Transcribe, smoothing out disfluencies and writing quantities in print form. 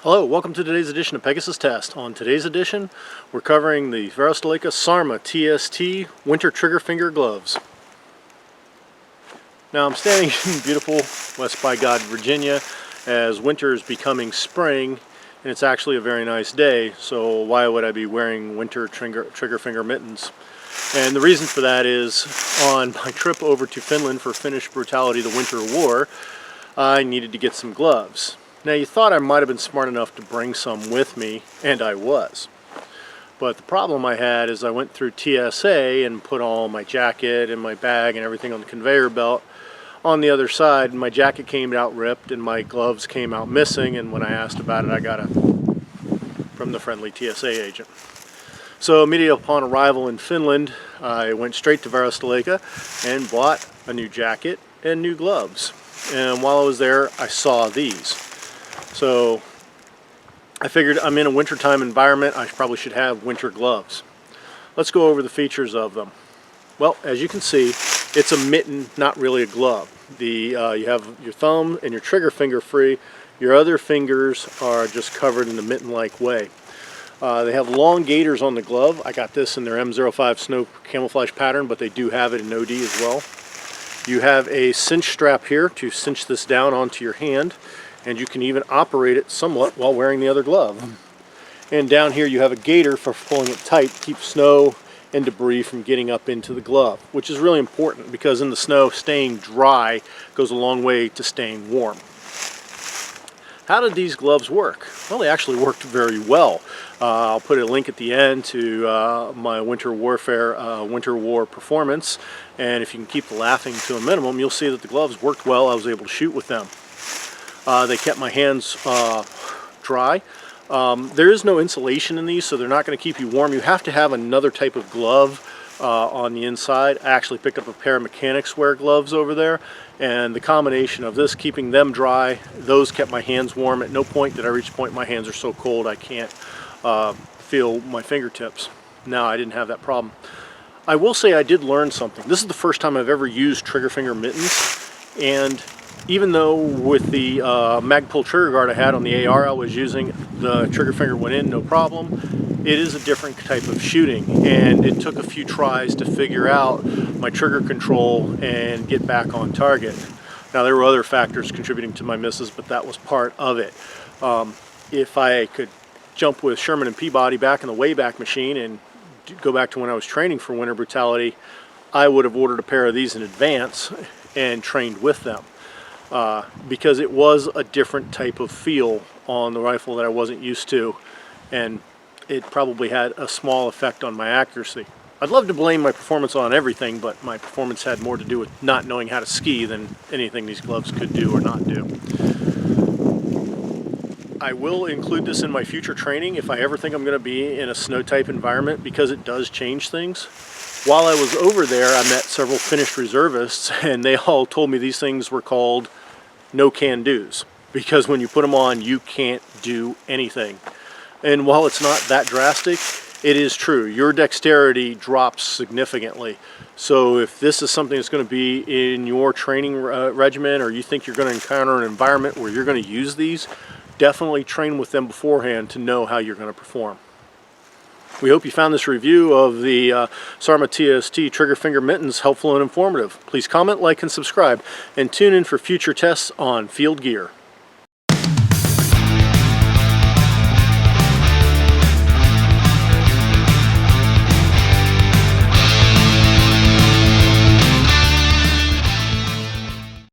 Hello, welcome to today's edition of Pegasus Test. On today's edition, we're covering the Sarma Tst Winter Trigger Finger Gloves. Now I'm standing in beautiful West by God, Virginia, as winter is becoming spring, and it's actually a very nice day, so why would I be wearing winter trigger finger mittens? And the reason for that is, on my trip over to Finland for Finnish Brutality, the Winter War, I needed to get some gloves. Now you thought I might have been smart enough to bring some with me, and I was. But the problem I had is I went through TSA and put all my jacket and my bag and everything on the conveyor belt. On the other side, my jacket came out ripped and my gloves came out missing, and when I asked about it, I got it from the friendly TSA agent. So immediately upon arrival in Finland, I went straight to Sarma and bought a new jacket and new gloves. And while I was there, I saw these. So I figured I'm in a wintertime environment, I probably should have winter gloves. Let's go over the features of them. Well, as you can see, it's a mitten, not really a glove. You have your thumb and your trigger finger free. Your other fingers are just covered in a mitten-like way. They have long gaiters on the glove. I got this in their M05 Snow Camouflage pattern, but they do have it in OD as well. You have a cinch strap here to cinch this down onto your hand, and you can even operate it somewhat while wearing the other glove. And down here you have a gaiter for pulling it tight to keep snow and debris from getting up into the glove, which is really important because in the snow, staying dry goes a long way to staying warm. How did these gloves work? Well, they actually worked very well. I'll put a link at the end to my Winter War performance, and if you can keep the laughing to a minimum, you'll see that the gloves worked well. I was able to shoot with them. They kept my hands dry. There is no insulation in these, so they're not going to keep you warm. You have to have another type of glove on the inside. I actually picked up a pair of mechanics wear gloves over there, and the combination of this keeping them dry, those kept my hands warm. At no point did I reach a point my hands are so cold I can't feel my fingertips. No, I didn't have that problem. I will say I did learn something. This is the first time I've ever used trigger finger mittens, and even though with the mag pull trigger guard I had on the AR I was using, the trigger finger went in no problem, it is a different type of shooting, and it took a few tries to figure out my trigger control and get back on target. Now there were other factors contributing to my misses, but that was part of it. If I could jump with Sherman and Peabody back in the Wayback Machine and go back to when I was training for Winter Brutality, I would have ordered a pair of these in advance and trained with them. Because it was a different type of feel on the rifle that I wasn't used to, and it probably had a small effect on my accuracy. I'd love to blame my performance on everything, but my performance had more to do with not knowing how to ski than anything these gloves could do or not do. I will include this in my future training if I ever think I'm going to be in a snow type environment, because it does change things. While I was over there, I met several Finnish reservists, and they all told me these things were called no can do's, because when you put them on, you can't do anything. And while it's not that drastic, it is true. Your dexterity drops significantly. So if this is something that's going to be in your training regimen, or you think you're going to encounter an environment where you're going to use these, definitely train with them beforehand to know how you're going to perform. We hope you found this review of the Sarma Tst Trigger Finger Mittens helpful and informative. Please comment, like, and subscribe, and tune in for future tests on field gear.